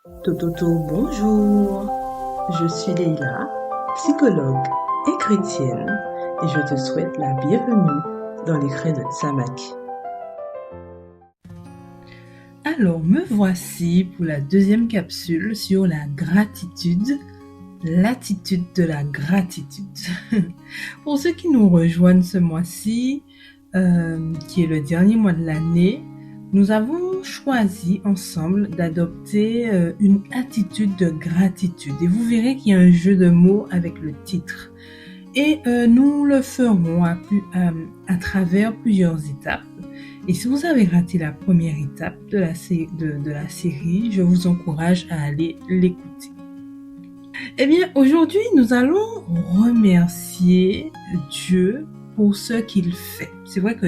Tototo, bonjour. Je suis Leila, psychologue et chrétienne, et je te souhaite la bienvenue dans les crênes de Samak. Alors, me voici pour la deuxième capsule sur la gratitude, l'attitude de la gratitude. Pour ceux qui nous rejoignent ce mois-ci, qui est le dernier mois de l'année, nous avons choisi ensemble d'adopter une attitude de gratitude. Et vous verrez qu'il y a un jeu de mots avec le titre. Et nous le ferons à travers plusieurs étapes. Et si vous avez raté la première étape de la série, je vous encourage à aller l'écouter. Eh bien, aujourd'hui, nous allons remercier Dieu pour ce qu'il fait. C'est vrai que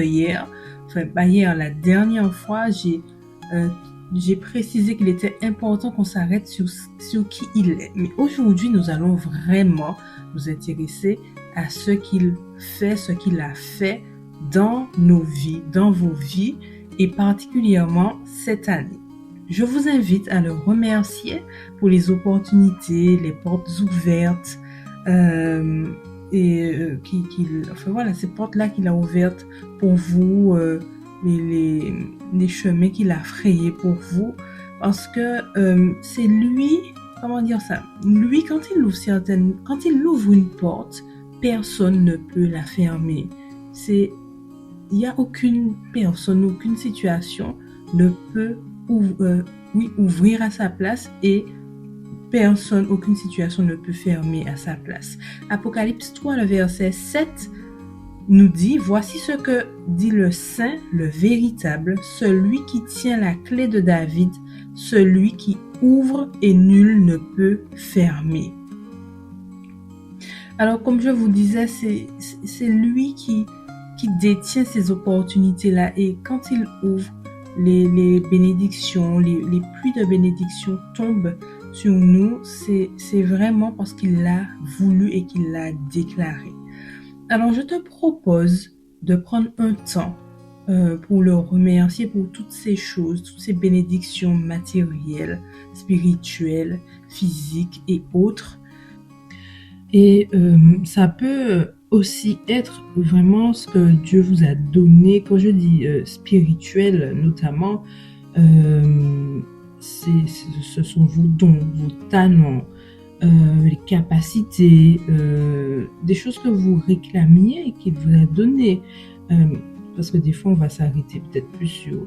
la dernière fois, j'ai précisé qu'il était important qu'on s'arrête sur qui il est. Mais aujourd'hui, nous allons vraiment nous intéresser à ce qu'il fait, ce qu'il a fait dans nos vies, dans vos vies, et particulièrement cette année. Je vous invite à le remercier pour les opportunités, les portes ouvertes, ces portes-là qu'il a ouvertes pour vous, les chemins qu'il a frayés pour vous, parce que c'est lui, lui, quand il ouvre une porte, personne ne peut la fermer. Il n'y a aucune personne, aucune situation ne peut ouvrir à sa place, et aucune situation ne peut fermer à sa place. Apocalypse 3, le verset 7 nous dit: voici ce que dit le Saint, le véritable, celui qui tient la clé de David, celui qui ouvre et nul ne peut fermer. Alors, comme je vous disais, c'est lui qui détient ces opportunités-là, et quand il ouvre, les bénédictions, les pluies de bénédictions tombent sur nous, c'est vraiment parce qu'il l'a voulu et qu'il l'a déclaré. Alors, je te propose de prendre un temps pour le remercier pour toutes ces choses, toutes ces bénédictions matérielles, spirituelles, physiques et autres. Et ça peut aussi être vraiment ce que Dieu vous a donné. Quand je dis spirituel notamment, ce sont vos dons, vos talents, les capacités, des choses que vous réclamiez et qu'il vous a donné. Parce que des fois, on va s'arrêter peut-être plus sur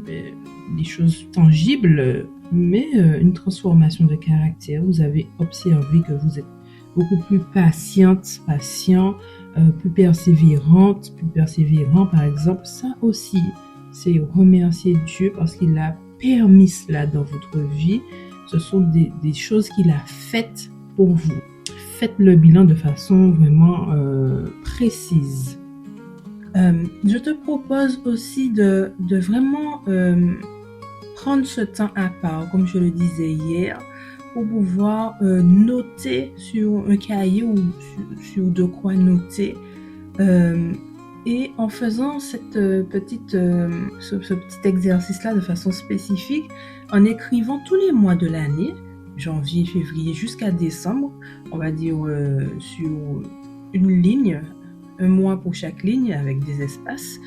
des choses tangibles, mais une transformation de caractère. Vous avez observé que vous êtes beaucoup plus patient, plus persévérant, par exemple. Ça aussi, c'est remercier Dieu parce qu'il a permis cela dans votre vie. Ce sont des choses qu'il a faites pour vous. Faites le bilan de façon vraiment précise. Je te propose aussi de vraiment prendre ce temps à part, comme je le disais hier, pour pouvoir noter sur un cahier ou sur de quoi noter. Et en faisant ce petit exercice-là de façon spécifique, en écrivant tous les mois de l'année, janvier, février jusqu'à décembre, on va dire sur une ligne, un mois pour chaque ligne avec des espaces.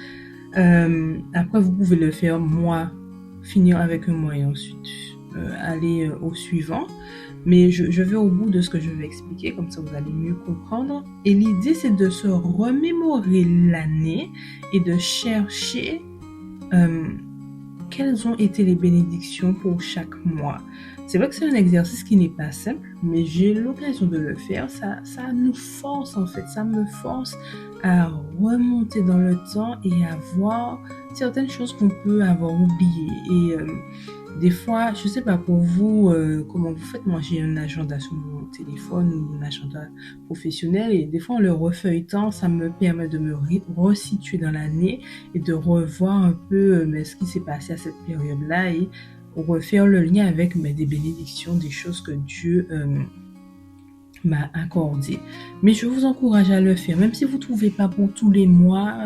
Après, vous pouvez le faire finir avec un mois et ensuite aller au suivant. Mais je vais au bout de ce que je vais expliquer, comme ça vous allez mieux comprendre. Et l'idée, c'est de se remémorer l'année et de chercher quelles ont été les bénédictions pour chaque mois. C'est vrai que c'est un exercice qui n'est pas simple, mais j'ai l'occasion de le faire. Ça nous force, en fait. Ça me force à remonter dans le temps et à voir certaines choses qu'on peut avoir oubliées. Et des fois, je sais pas pour vous, comment vous faites. Moi, j'ai un agenda sur mon téléphone ou un agenda professionnel, et des fois, en le refeuilletant, ça me permet de me resituer dans l'année et de revoir un peu ce qui s'est passé à cette période-là, et refaire le lien avec des bénédictions, des choses que Dieu m'a accordé. Mais je vous encourage à le faire, même si vous ne trouvez pas pour tous les mois.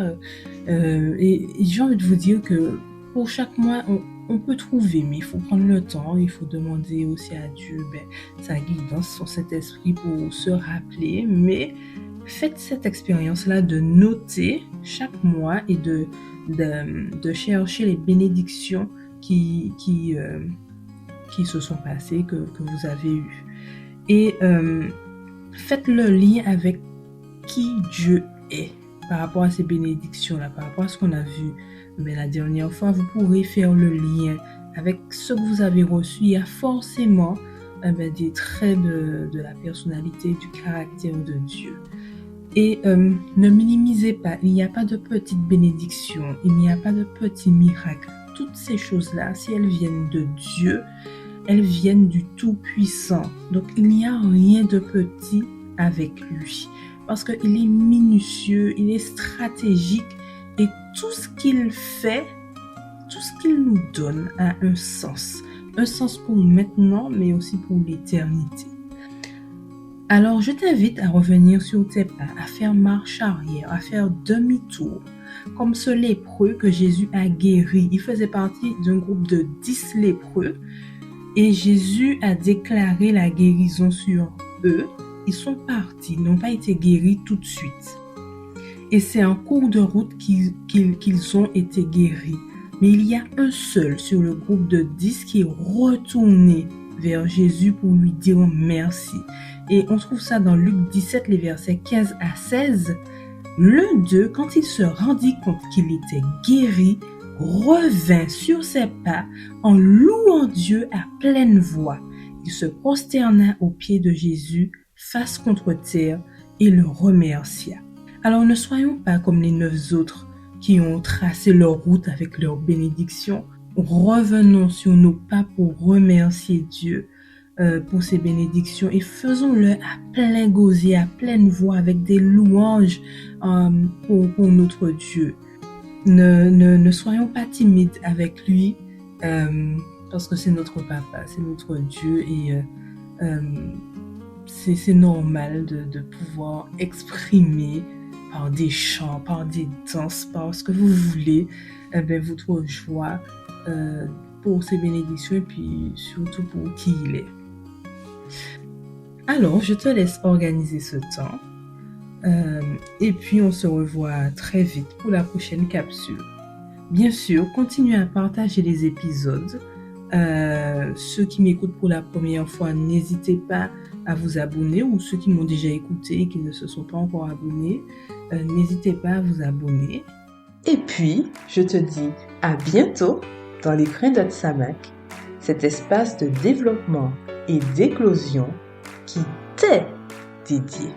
Et j'ai envie de vous dire que pour chaque mois, on peut trouver, mais il faut prendre le temps, il faut demander aussi à Dieu sa guidance, son Saint-Esprit pour se rappeler. Mais faites cette expérience-là de noter chaque mois et de chercher les bénédictions qui se sont passées, que vous avez eues. Et faites le lien avec qui Dieu est par rapport à ces bénédictions-là, par rapport à ce qu'on a vu la dernière fois. Vous pourrez faire le lien avec ce que vous avez reçu. Il y a forcément des traits de la personnalité, du caractère de Dieu. Et ne minimisez pas, il n'y a pas de petites bénédictions, il n'y a pas de petits miracles. Toutes ces choses-là, si elles viennent de Dieu, elles viennent du Tout-Puissant. Donc il n'y a rien de petit avec lui, parce qu'il est minutieux, il est stratégique, et tout ce qu'il fait, tout ce qu'il nous donne a un sens pour maintenant, mais aussi pour l'éternité. Alors, je t'invite à revenir sur tes pas, à faire marche arrière, à faire demi-tour, comme ce lépreux que Jésus a guéri. Il faisait partie d'un groupe de 10 lépreux et Jésus a déclaré la guérison sur eux. Ils sont partis, ils n'ont pas été guéris tout de suite. Et c'est en cours de route qu'ils ont été guéris. Mais il y a un seul sur le groupe de 10 qui est retourné vers Jésus pour lui dire merci. Et on trouve ça dans Luc 17, les versets 15 à 16. L'un d'eux, quand il se rendit compte qu'il était guéri, revint sur ses pas en louant Dieu à pleine voix. Il se prosterna aux pieds de Jésus, face contre terre, et le remercia. Alors ne soyons pas comme les 9 autres qui ont tracé leur route avec leur bénédiction. Revenons sur nos pas pour remercier Dieu pour ses bénédictions et faisons-le à plein gosier, à pleine voix, avec des louanges pour notre Dieu. Ne soyons pas timides avec lui parce que c'est notre papa, c'est notre Dieu et c'est normal de pouvoir exprimer par des chants, par des danses, par ce que vous voulez, votre joie pour ses bénédictions et puis surtout pour qui il est. Alors, je te laisse organiser ce temps et puis on se revoit très vite pour la prochaine capsule. Bien sûr, continuez à partager les épisodes. Ceux qui m'écoutent pour la première fois, n'hésitez pas à vous abonner, ou ceux qui m'ont déjà écouté et qui ne se sont pas encore abonnés, n'hésitez pas à vous abonner. Et puis, je te dis à bientôt dans les Crins de Tsamak, cet espace de développement et d'éclosion qui t'est dédié.